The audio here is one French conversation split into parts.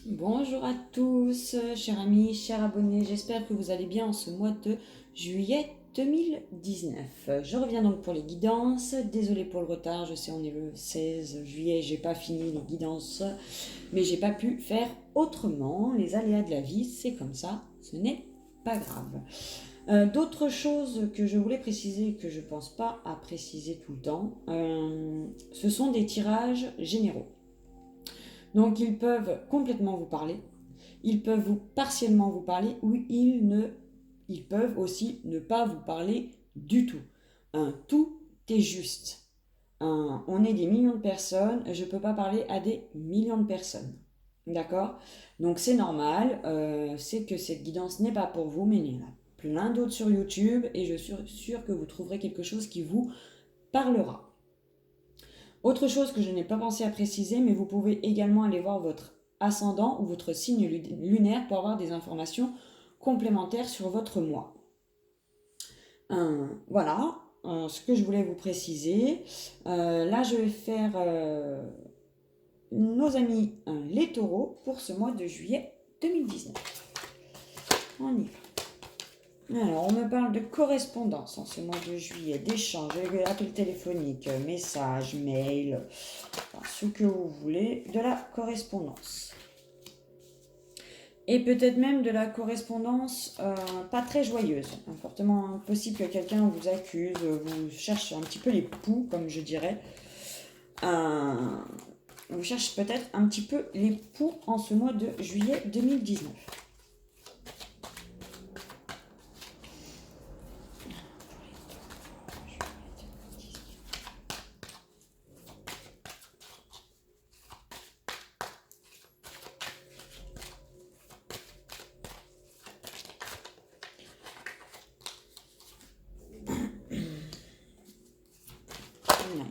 Bonjour à tous, chers amis, chers abonnés, j'espère que vous allez bien en ce mois de juillet 2019. Je reviens donc pour les guidances, désolé pour le retard, je sais on est le 16 juillet, j'ai pas fini les guidances, mais j'ai pas pu faire autrement, les aléas de la vie, c'est comme ça, ce n'est pas grave. D'autres choses que je voulais préciser, que je pense pas à préciser tout le temps, ce sont des tirages généraux. Donc ils peuvent complètement vous parler, ils peuvent vous partiellement vous parler ou ils peuvent aussi ne pas vous parler du tout. Tout est juste. On est des millions de personnes, je ne peux pas parler à des millions de personnes. D'accord? Donc c'est normal, c'est que cette guidance n'est pas pour vous, mais il y en a plein d'autres sur YouTube et je suis sûre que vous trouverez quelque chose qui vous parlera. Autre chose que je n'ai pas pensé à préciser, mais vous pouvez également aller voir votre ascendant ou votre signe lunaire pour avoir des informations complémentaires sur votre mois. Voilà ce que je voulais vous préciser. Là, je vais faire nos amis les taureaux pour ce mois de juillet 2019. On y va. Alors, on me parle de correspondance en ce mois de juillet, d'échanges, appels téléphoniques, messages, mails, enfin, ce que vous voulez, de la correspondance. Et peut-être même de la correspondance pas très joyeuse. Fortement possible que quelqu'un vous accuse, vous cherche un petit peu les poux, comme je dirais. Vous cherche peut-être un petit peu les poux en ce mois de juillet 2019.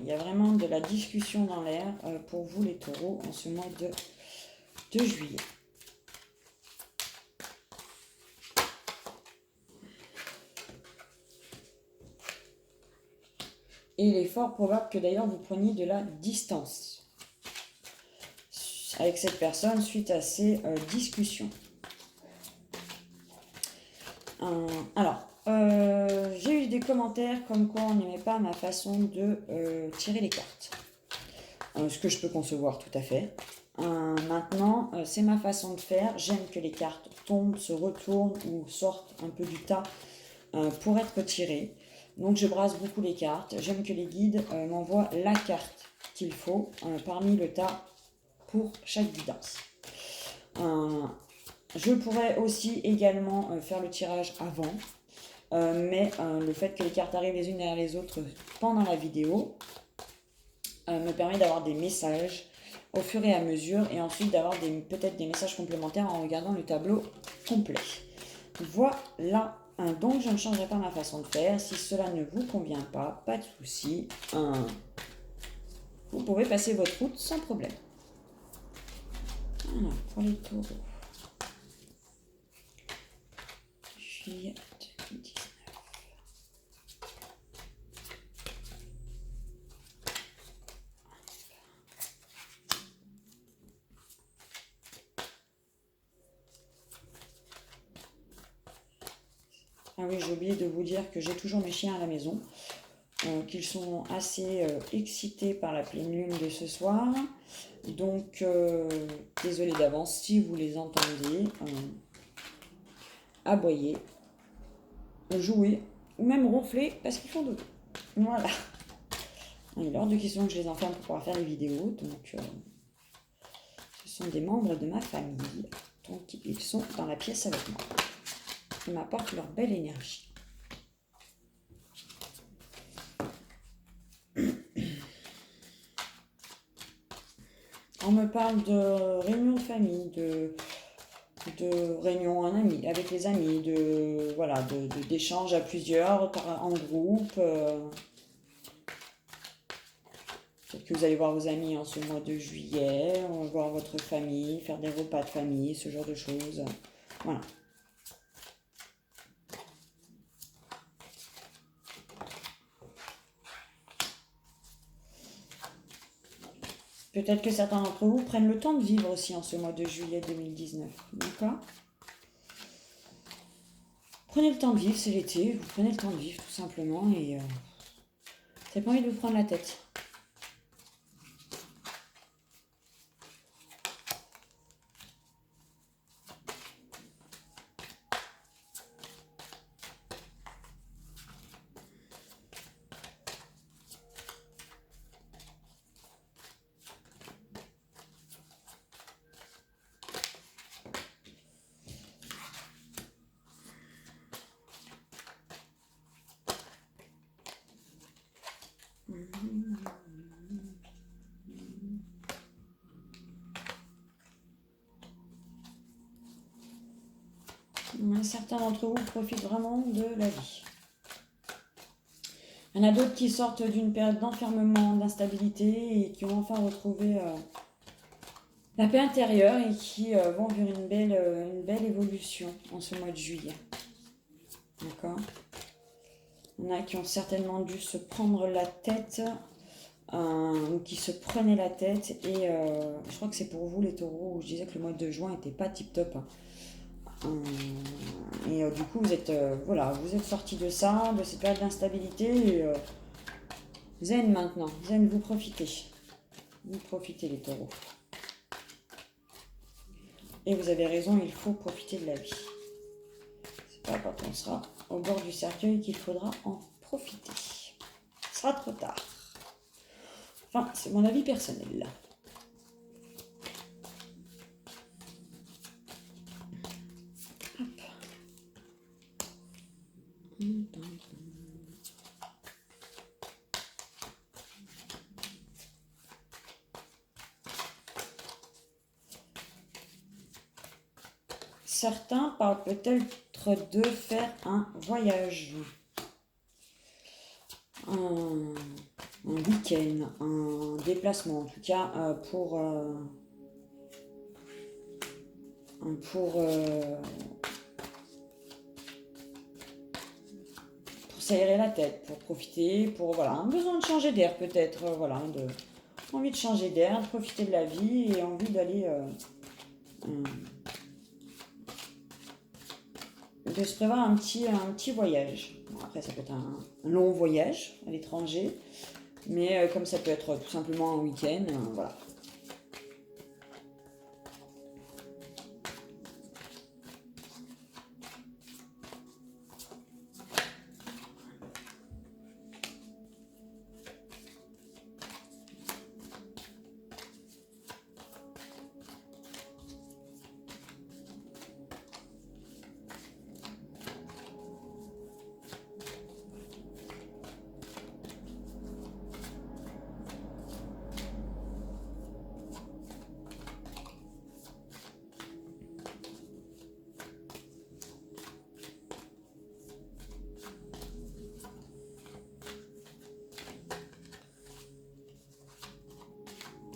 Il y a vraiment de la discussion dans l'air pour vous les taureaux en ce mois de juillet. Et il est fort probable que d'ailleurs vous preniez de la distance avec cette personne suite à ces discussions. Alors, j'ai eu des commentaires comme quoi on n'aimait pas ma façon de tirer les cartes. Ce que je peux concevoir tout à fait. Maintenant, c'est ma façon de faire. J'aime que les cartes tombent, se retournent ou sortent un peu du tas pour être tirées. Donc je brasse beaucoup les cartes. J'aime que les guides m'envoient la carte qu'il faut parmi le tas pour chaque guidance. Je pourrais aussi également faire le tirage avant, mais le fait que les cartes arrivent les unes derrière les autres pendant la vidéo me permet d'avoir des messages au fur et à mesure et ensuite d'avoir peut-être des messages complémentaires en regardant le tableau complet. Voilà, donc je ne changerai pas ma façon de faire. Si cela ne vous convient pas, pas de souci, vous pouvez passer votre route sans problème. Voilà, pour les taureaux. Juillet 2019. Ah oui, j'ai oublié de vous dire que j'ai toujours mes chiens à la maison, qu'ils sont assez excités par la pleine lune de ce soir. Donc, désolé d'avance si vous les entendez aboyer, jouer ou même ronfler parce qu'ils font dodo. Voilà. Il est hors de question que je les enferme pour pouvoir faire des vidéos. Donc, ce sont des membres de ma famille. Donc, ils sont dans la pièce avec moi. Ils m'apportent leur belle énergie. On me parle de réunion de famille, de réunion en ami, avec les amis, d'échanges à plusieurs, en groupe. Peut-être que vous allez voir vos amis en ce mois de juillet, voir votre famille, faire des repas de famille, ce genre de choses. Voilà. Peut-être que certains d'entre vous prennent le temps de vivre aussi en ce mois de juillet 2019. D'accord? Prenez le temps de vivre, c'est l'été, vous prenez le temps de vivre tout simplement et vous n'avez pas envie de vous prendre la tête. Certains d'entre vous profitent vraiment de la vie. Il y en a d'autres qui sortent d'une période d'enfermement, d'instabilité et qui ont enfin retrouvé la paix intérieure et qui vont vers une belle évolution en ce mois de juillet. D'accord? Il y en a qui ont certainement dû se prendre la tête ou qui se prenaient la tête et je crois que c'est pour vous les taureaux où je disais que le mois de juin n'était pas tip top. Et du coup vous êtes sortis de ça, de cette période d'instabilité et zen maintenant, zen, vous profitez les taureaux. Et vous avez raison, il faut profiter de la vie. C'est pas quand on sera au bord du cercueil qu'il faudra en profiter. Ce sera trop tard. Enfin, c'est mon avis personnel. Hop. Certains parlent peut-être de faire un voyage, un week-end, un déplacement, en tout cas pour s'aérer la tête, pour profiter, pour un besoin de changer d'air peut-être, envie de changer d'air, de profiter de la vie et envie d'aller de se prévoir un petit voyage. Bon, après, ça peut être un long voyage à l'étranger, mais comme ça peut être tout simplement un week-end, voilà.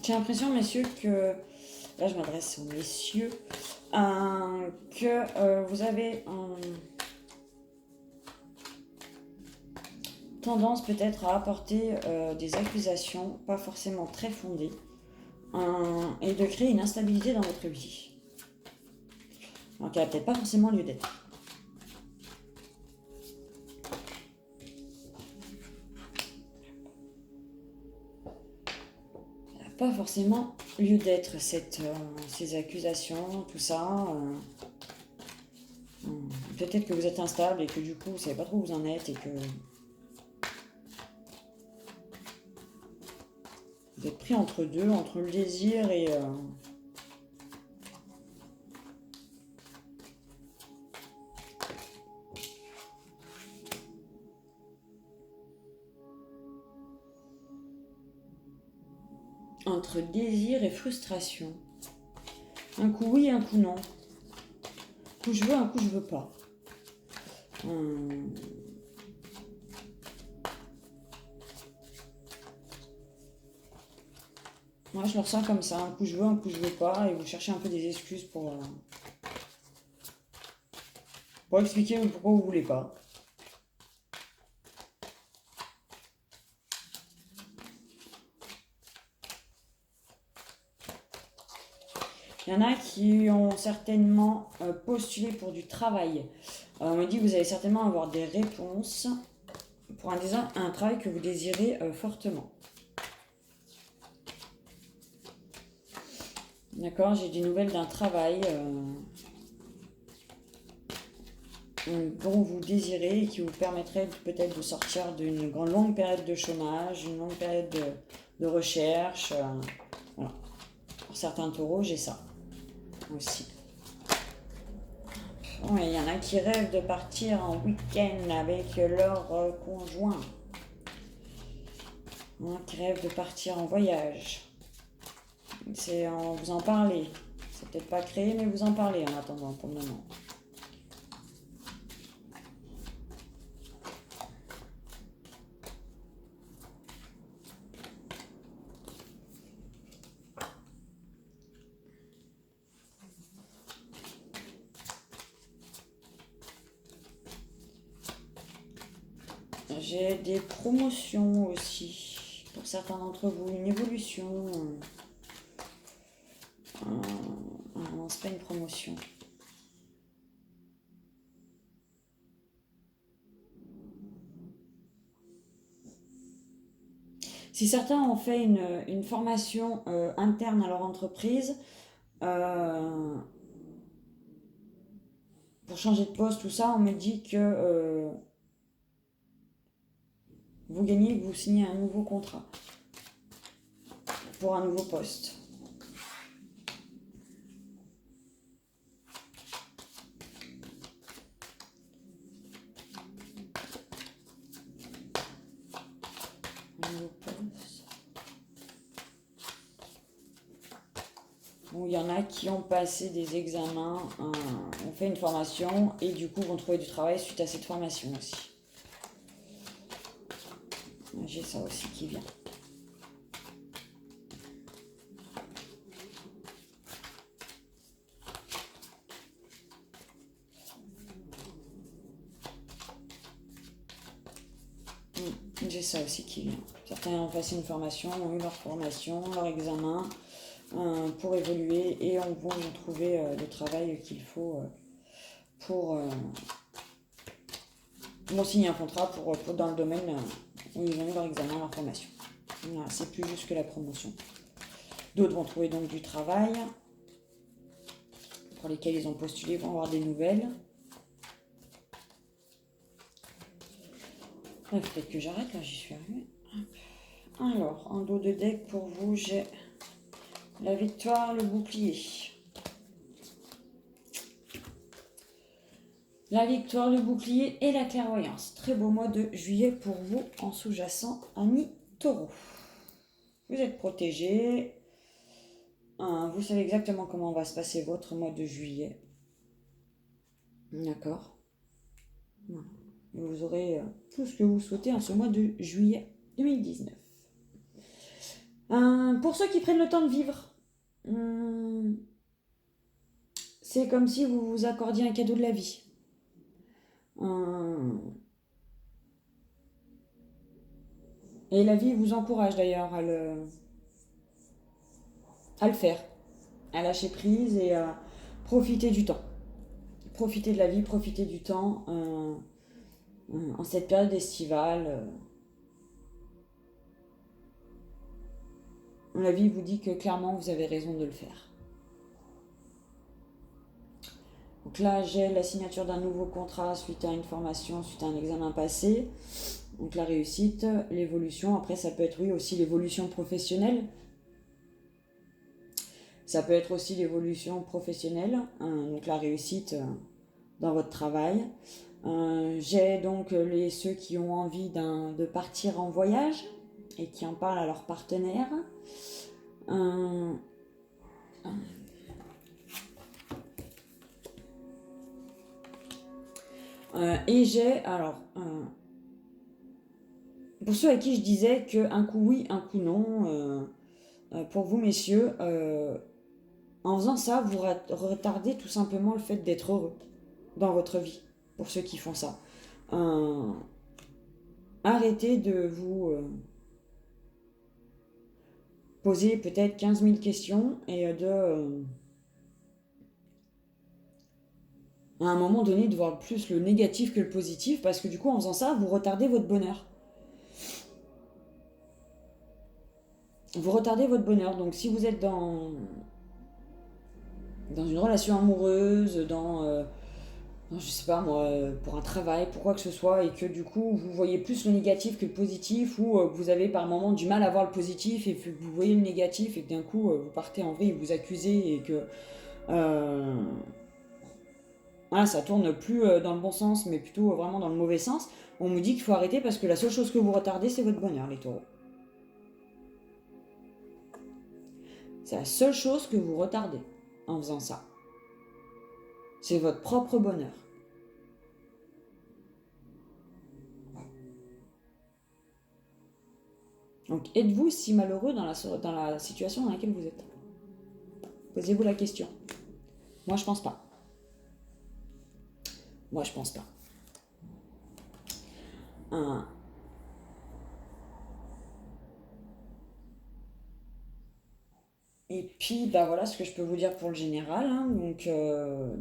J'ai l'impression, messieurs, que... Là, je m'adresse aux messieurs. Que vous avez tendance peut-être à apporter des accusations pas forcément très fondées et de créer une instabilité dans votre vie. Alors qu'elle n'a peut-être pas forcément lieu d'être. Pas forcément lieu d'être ces accusations, tout ça. Peut-être que vous êtes instable et que du coup vous savez pas trop où vous en êtes et que vous êtes pris entre deux, entre le désir et entre désir et frustration. Un coup oui, un coup non. Un coup je veux, un coup je veux pas. Moi je le ressens comme ça, un coup je veux, un coup je veux pas, et vous cherchez un peu des excuses pour expliquer pourquoi vous voulez pas. Il y en a qui ont certainement postulé pour du travail. On me dit que vous allez certainement avoir des réponses pour un travail que vous désirez fortement. D'accord, j'ai des nouvelles d'un travail dont vous désirez et qui vous permettrait peut-être de sortir d'une longue période de chômage, une longue période de recherche. Voilà. Pour certains taureaux, j'ai ça aussi. Oui, il y en a qui rêvent de partir en week-end avec leur conjoint. Il y en a qui rêvent de partir en voyage. Vous en parlez. C'est peut-être pas créé, mais vous en parlez en attendant pour le moment. J'ai des promotions aussi, pour certains d'entre vous, une évolution. Non, c'est pas une promotion. Si certains ont fait une formation interne à leur entreprise, pour changer de poste, tout ça, on me dit que vous gagnez, vous signez un nouveau contrat pour un nouveau poste. Bon, il y en a qui ont passé des examens, ont fait une formation et du coup vont trouver du travail suite à cette formation aussi. J'ai ça aussi qui vient. J'ai ça aussi qui vient. Certains ont passé une formation, ont eu leur formation, leur examen pour évoluer et vont trouver le travail qu'il faut pour vont signer un contrat pour dans le domaine où ils ont eu leur examen, leur formation. Voilà, c'est plus juste que la promotion. D'autres vont trouver donc du travail pour lesquels ils ont postulé, vont avoir des nouvelles. Peut-être que j'arrête, là j'y suis arrivée. Alors, en dos de deck pour vous, j'ai la victoire, le bouclier. La victoire, le bouclier et la clairvoyance. Très beau mois de juillet pour vous en sous-jacent, amis taureaux. Vous êtes protégés. Vous savez exactement comment va se passer votre mois de juillet. D'accord. Voilà. Vous aurez tout ce que vous souhaitez en ce mois de juillet 2019. Pour ceux qui prennent le temps de vivre, c'est comme si vous vous accordiez un cadeau de la vie. Et la vie vous encourage d'ailleurs à le faire, à lâcher prise et à profiter du temps. Profiter de la vie, profiter du temps en cette période estivale. La vie vous dit que clairement vous avez raison de le faire. Donc là, j'ai la signature d'un nouveau contrat suite à une formation, suite à un examen passé. Donc la réussite, l'évolution. Après, ça peut être oui aussi l'évolution professionnelle. Ça peut être aussi l'évolution professionnelle. Donc la réussite dans votre travail. J'ai donc ceux qui ont envie de partir en voyage et qui en parlent à leur partenaire. Et j'ai, alors, pour ceux à qui je disais qu'un coup oui, un coup non, pour vous messieurs, en faisant ça, vous retardez tout simplement le fait d'être heureux dans votre vie, pour ceux qui font ça. Arrêtez de vous poser peut-être 15 000 questions et de à un moment donné de voir plus le négatif que le positif, parce que du coup, en faisant ça, vous retardez votre bonheur. Vous retardez votre bonheur. Donc si vous êtes dans une relation amoureuse, je sais pas moi, pour un travail, pour quoi que ce soit, et que du coup vous voyez plus le négatif que le positif, ou que vous avez par moment du mal à voir le positif et que vous voyez le négatif et que d'un coup vous partez en vrille, vous accusez et que voilà, ça tourne plus dans le bon sens mais plutôt vraiment dans le mauvais sens, on me dit qu'il faut arrêter parce que la seule chose que vous retardez c'est votre bonheur, les taureaux. C'est la seule chose que vous retardez en faisant ça. C'est votre propre bonheur. Donc êtes-vous si malheureux dans la situation dans laquelle vous êtes? Posez-vous la question. Moi je pense pas. Moi je pense pas. Et puis bah voilà ce que je peux vous dire pour le général, hein. Donc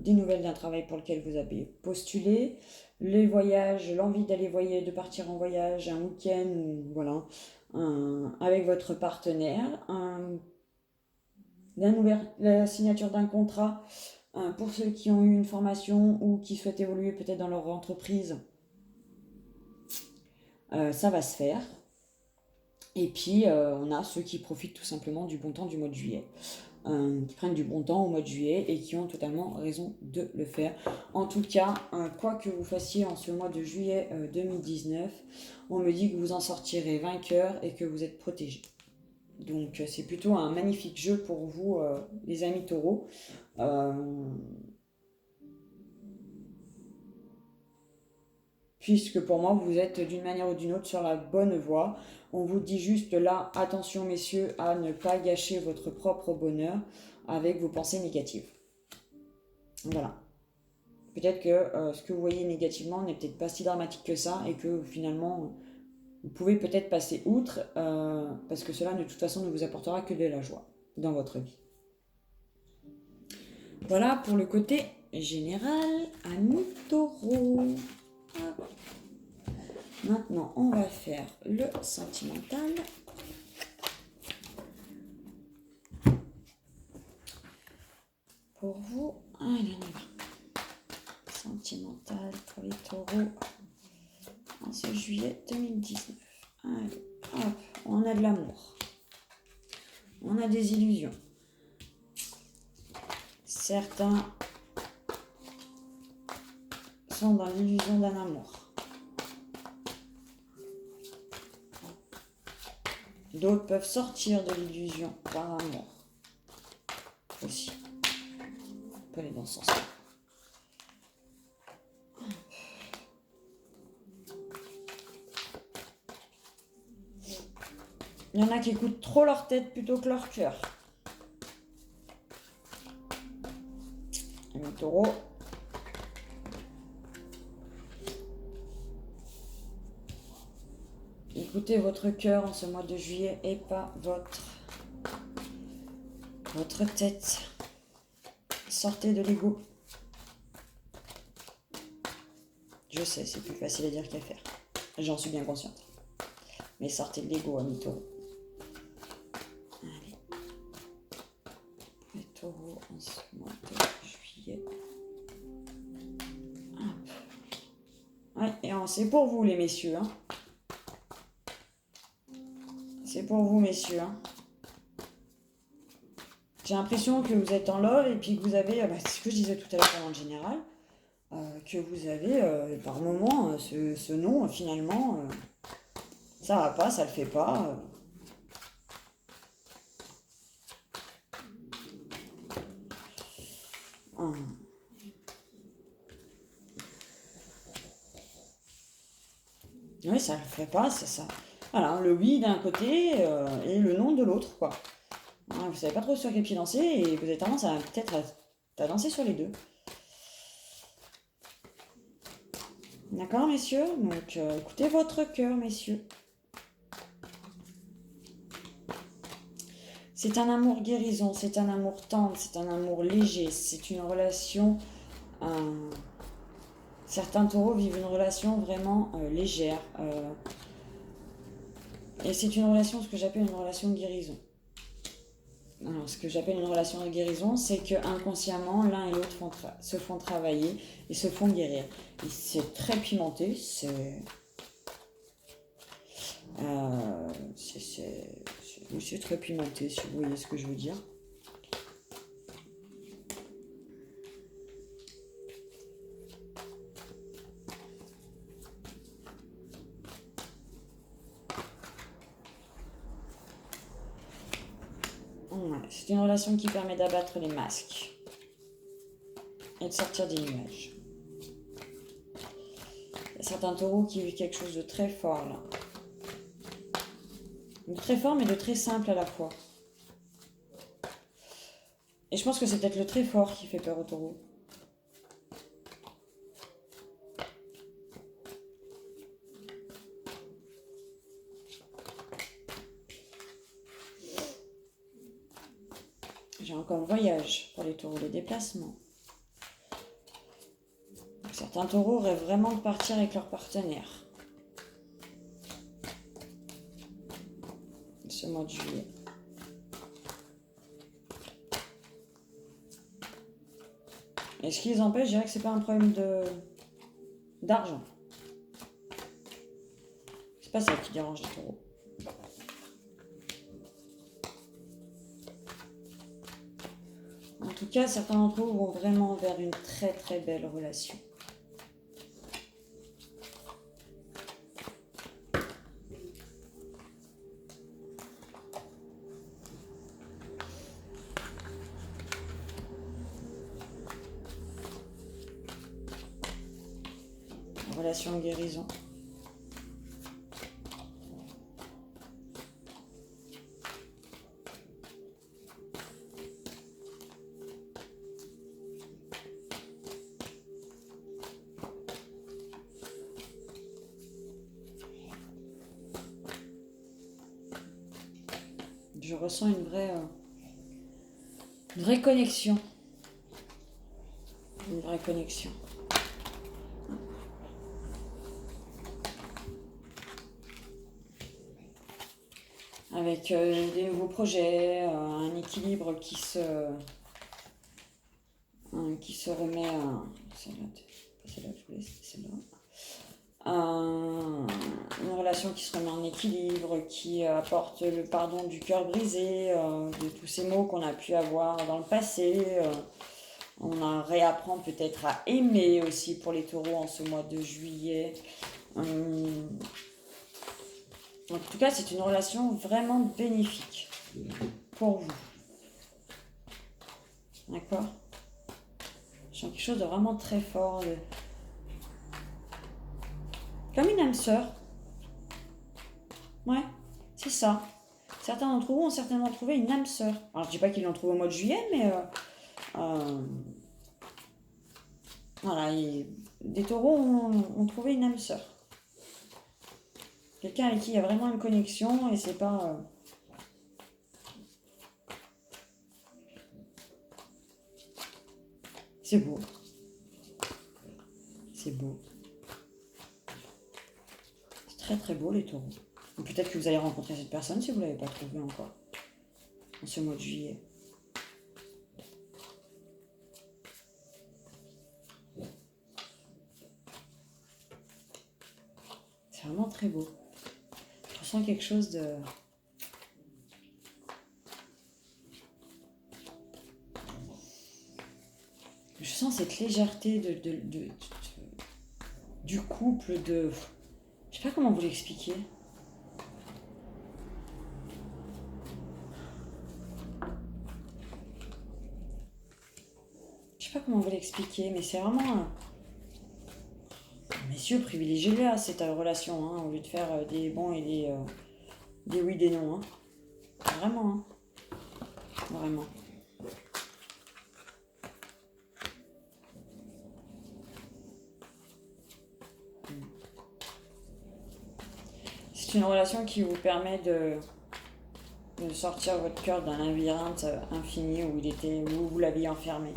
des nouvelles d'un travail pour lequel vous avez postulé, les voyages, l'envie d'aller voyager, de partir en voyage, un week-end, voilà, avec votre partenaire, la signature d'un contrat pour ceux qui ont eu une formation ou qui souhaitent évoluer peut-être dans leur entreprise, ça va se faire. Et puis on a ceux qui profitent tout simplement du bon temps du mois de juillet, qui prennent du bon temps au mois de juillet et qui ont totalement raison de le faire. En tout cas, quoi que vous fassiez en ce mois de juillet 2019, on me dit que vous en sortirez vainqueur et que vous êtes protégé. Donc c'est plutôt un magnifique jeu pour vous, les amis taureaux. Puisque pour moi, vous êtes d'une manière ou d'une autre sur la bonne voie. On vous dit juste là, attention messieurs, à ne pas gâcher votre propre bonheur avec vos pensées négatives. Voilà. Peut-être que ce que vous voyez négativement n'est peut-être pas si dramatique que ça et que finalement, vous pouvez peut-être passer outre parce que cela de toute façon ne vous apportera que de la joie dans votre vie. Voilà pour le côté général, amis taureaux. Maintenant, on va faire le sentimental. Pour vous, allez, on y va. Sentimental pour les taureaux en ce juillet 2019. Allez, hop, on a de l'amour. On a des illusions. Certains sont dans l'illusion d'un amour. D'autres peuvent sortir de l'illusion par amour. Aussi. On peut aller dans ce sens-là. Il y en a qui écoutent trop leur tête plutôt que leur cœur. Amis taureaux. Écoutez votre cœur en ce mois de juillet et pas votre tête. Sortez de l'ego. Je sais, c'est plus facile à dire qu'à faire. J'en suis bien consciente. Mais sortez de l'ego, amis taureaux. Allez. Les taureaux en ce mois de juillet. Hop. Ouais, et c'est pour vous, les messieurs. Hein. C'est pour vous, messieurs. Hein. J'ai l'impression que vous êtes en love et puis que vous avez, c'est ce que je disais tout à l'heure pendant le général, que vous avez par moment ce nom, finalement, ça va pas, ça le fait pas. Oui, ça le fait pas, c'est ça. Voilà, le oui d'un côté et le non de l'autre, quoi. Vous savez pas trop sur quel pied danser et vous avez tendance à peut-être à danser sur les deux. D'accord, messieurs? Donc, écoutez votre cœur, messieurs. C'est un amour guérison, c'est un amour tendre, c'est un amour léger, c'est une relation Certains taureaux vivent une relation vraiment légère. Et c'est une relation, ce que j'appelle une relation de guérison. Alors, ce que j'appelle une relation de guérison, c'est que inconsciemment, l'un et l'autre se font travailler et se font guérir. Et c'est très pimenté, c'est très pimenté, si vous voyez ce que je veux dire. C'est une relation qui permet d'abattre les masques et de sortir des nuages. Il y a certains taureaux qui vivent quelque chose de très fort là. De très fort mais de très simple à la fois. Et je pense que c'est peut-être le très fort qui fait peur aux taureaux. J'ai encore le voyage pour les taureaux, les déplacements. Certains taureaux rêvent vraiment de partir avec leur partenaire. Ce mois de juillet. Et ce qui les empêche, je dirais que c'est pas un problème d'argent. C'est pas ça qui dérange les taureaux. En tout cas, certains d'entre eux vont vraiment vers une très très belle relation. Relation de guérison. Je ressens une vraie connexion. Une vraie connexion. Avec des nouveaux projets, un équilibre qui se remet à... Celle-là, je voulais, c'était celle-là. Une relation qui se remet en équilibre, qui apporte le pardon du cœur brisé, de tous ces mots qu'on a pu avoir dans le passé. On réapprend peut-être à aimer aussi pour les taureaux en ce mois de juillet. En tout cas, c'est une relation vraiment bénéfique pour vous. D'accord ? Je sens quelque chose de vraiment très fort. Comme une âme sœur. Ouais, c'est ça. Certains d'entre vous ont certainement trouvé une âme sœur. Alors, je dis pas qu'ils l'ont trouvé au mois de juillet, mais... voilà, des taureaux ont trouvé une âme sœur. Quelqu'un avec qui il y a vraiment une connexion et c'est pas... C'est beau. C'est beau. C'est très très beau les taureaux. Ou peut-être que vous allez rencontrer cette personne si vous ne l'avez pas trouvée encore. En ce mois de juillet. C'est vraiment très beau. Je ressens quelque chose de... Je sens cette légèreté du couple, de... Je sais pas comment vous l'expliquer. Je sais pas comment vous l'expliquer, mais c'est vraiment... Messieurs, privilégiez-le à cette relation, hein, au lieu de faire des bons et des oui, des non. Hein. Vraiment, hein. Vraiment. C'est une relation qui vous permet de sortir votre cœur d'un labyrinthe infini où vous l'aviez enfermé.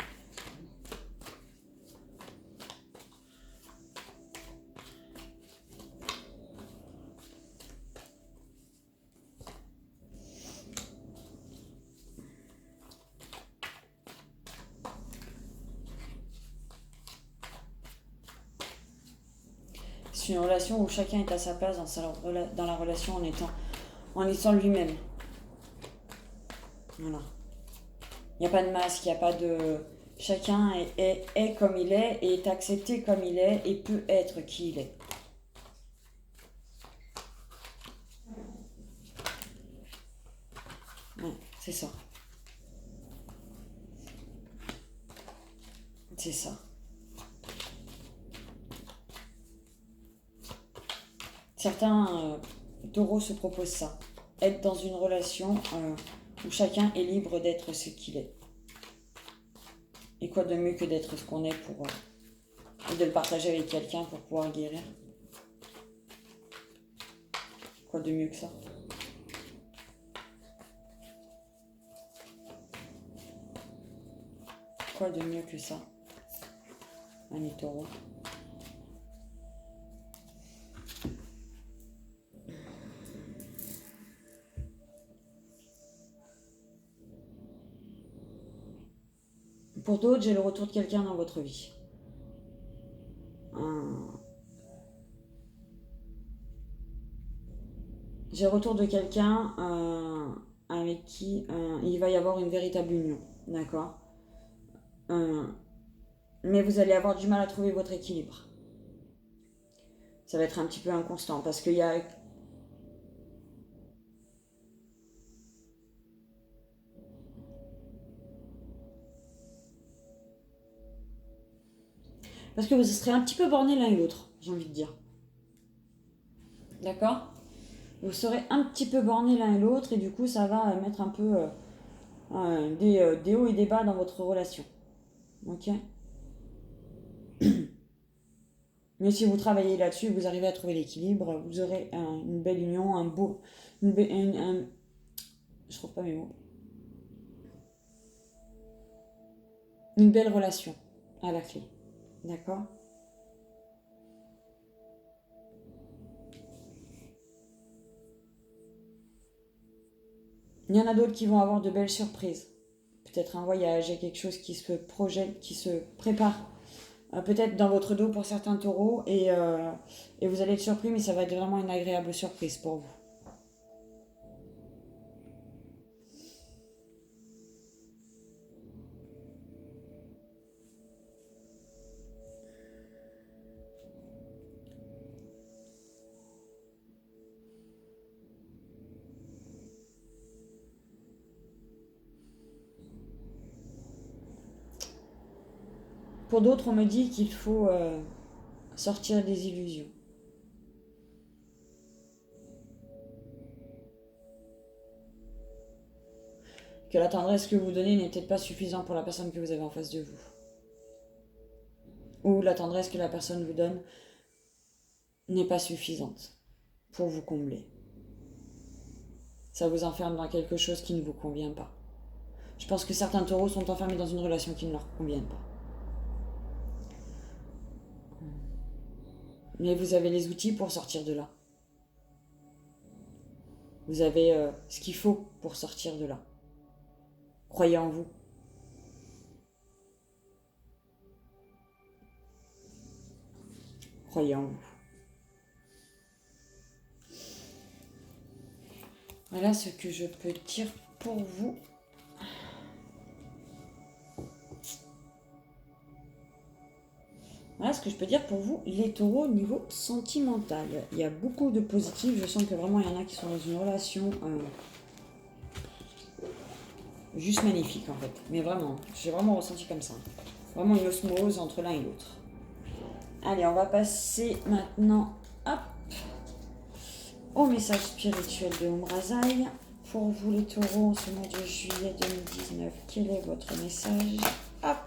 une relation où chacun est à sa place dans la relation en étant lui-même. Voilà. Il n'y a pas de masque, il n'y a pas de... Chacun est comme il est, et est accepté comme il est, et peut être qui il est. Ouais, c'est ça. C'est ça. Certains taureaux se proposent ça. Être dans une relation où chacun est libre d'être ce qu'il est. Et quoi de mieux que d'être ce qu'on est pour... et de le partager avec quelqu'un pour pouvoir guérir. Quoi de mieux que ça? Quoi de mieux que ça, amis taureaux? Pour d'autres, j'ai le retour de quelqu'un dans votre vie. J'ai le retour de quelqu'un avec qui il va y avoir une véritable union. D'accord? Mais vous allez avoir du mal à trouver votre équilibre. Ça va être un petit peu inconstant parce qu'il y a... Parce que vous serez un petit peu bornés l'un et l'autre, j'ai envie de dire. D'accord? Vous serez un petit peu bornés l'un et l'autre et du coup ça va mettre un peu des hauts et des bas dans votre relation. Ok? Mais si vous travaillez là-dessus, vous arrivez à trouver l'équilibre, vous aurez une belle union, un beau... je trouve pas mes mots. Une belle relation à la clé. D'accord? Il y en a d'autres qui vont avoir de belles surprises. Peut-être un voyage, quelque chose qui se projette, qui se prépare. Peut-être dans votre dos pour certains taureaux. Et vous allez être surpris, mais ça va être vraiment une agréable surprise pour vous. Pour d'autres, on me dit qu'il faut sortir des illusions. Que la tendresse que vous donnez n'est peut-être pas suffisante pour la personne que vous avez en face de vous. Ou la tendresse que la personne vous donne n'est pas suffisante pour vous combler. Ça vous enferme dans quelque chose qui ne vous convient pas. Je pense que certains taureaux sont enfermés dans une relation qui ne leur convient pas. Mais vous avez les outils pour sortir de là. Vous avez ce qu'il faut pour sortir de là. Croyez en vous. Croyez en vous. Voilà ce que je peux dire pour vous. Voilà ce que je peux dire pour vous, les taureaux, au niveau sentimental. Il y a beaucoup de positifs. Je sens que vraiment, il y en a qui sont dans une relation juste magnifique, en fait. Mais vraiment, j'ai vraiment ressenti comme ça. Vraiment une osmose entre l'un et l'autre. Allez, on va passer maintenant au message spirituel de Omrazaï. Pour vous, les taureaux, en ce mois de juillet 2019, quel est votre message? Hop!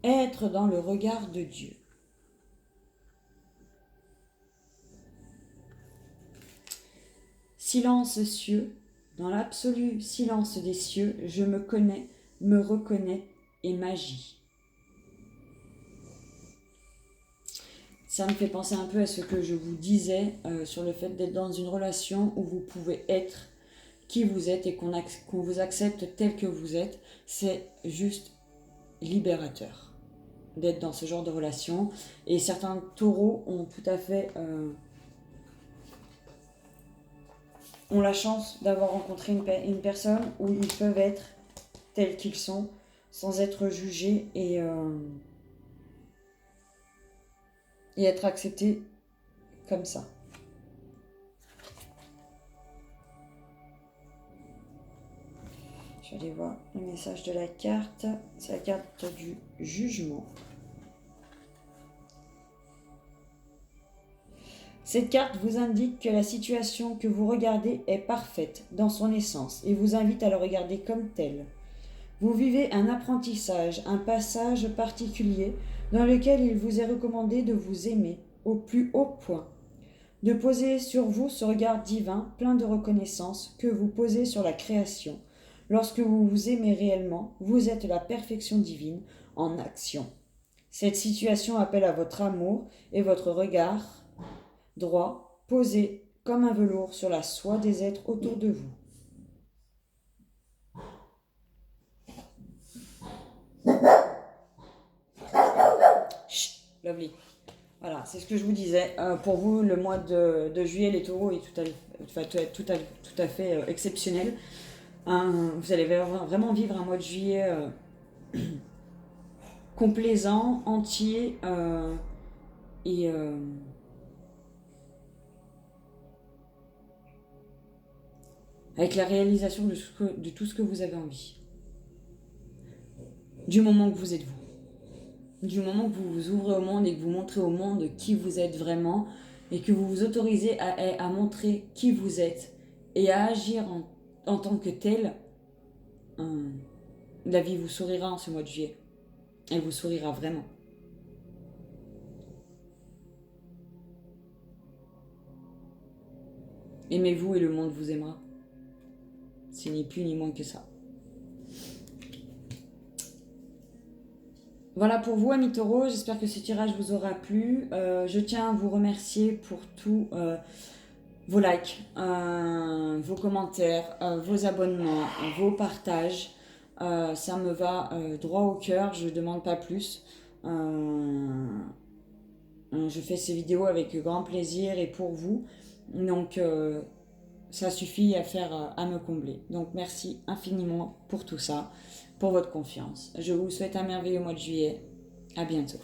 Être dans le regard de Dieu. Silence cieux, dans l'absolu silence des cieux, je me connais, me reconnais et m'agis. Ça me fait penser un peu à ce que je vous disais sur le fait d'être dans une relation où vous pouvez être qui vous êtes et qu'on vous accepte tel que vous êtes. C'est juste libérateur d'être dans ce genre de relation. Et certains taureaux ont tout à fait ont la chance d'avoir rencontré une personne où ils peuvent être tels qu'ils sont sans être jugés et être acceptés comme ça. Je vais aller voir le message de la carte. C'est la carte du jugement. Cette carte vous indique que la situation que vous regardez est parfaite dans son essence et vous invite à le regarder comme tel. Vous vivez un apprentissage, un passage particulier dans lequel il vous est recommandé de vous aimer au plus haut point, de poser sur vous ce regard divin plein de reconnaissance que vous posez sur la création. Lorsque vous vous aimez réellement, vous êtes la perfection divine en action. Cette situation appelle à votre amour et votre regard droit, posé comme un velours sur la soie des êtres autour de vous. Chut, lovely. Voilà, c'est ce que je vous disais. Pour vous, le mois de juillet, les taureaux est tout à fait exceptionnel. Vous allez vraiment vivre un mois de juillet complaisant, entier et avec la réalisation de tout ce que vous avez envie. Du moment que vous êtes vous. Du moment que vous vous ouvrez au monde et que vous montrez au monde qui vous êtes vraiment et que vous vous autorisez à montrer qui vous êtes et à agir en tant que tel, la vie vous sourira en ce mois de juillet. Elle vous sourira vraiment. Aimez-vous et le monde vous aimera. C'est ni plus ni moins que ça. Voilà pour vous, amis taureaux. J'espère que ce tirage vous aura plu. Je tiens à vous remercier pour tous vos likes, vos commentaires, vos abonnements, vos partages. Ça me va droit au cœur. Je ne demande pas plus. Je fais ces vidéos avec grand plaisir et pour vous. Donc, ça suffit à me combler. Donc, merci infiniment pour tout ça, pour votre confiance. Je vous souhaite un merveilleux mois de juillet. À bientôt.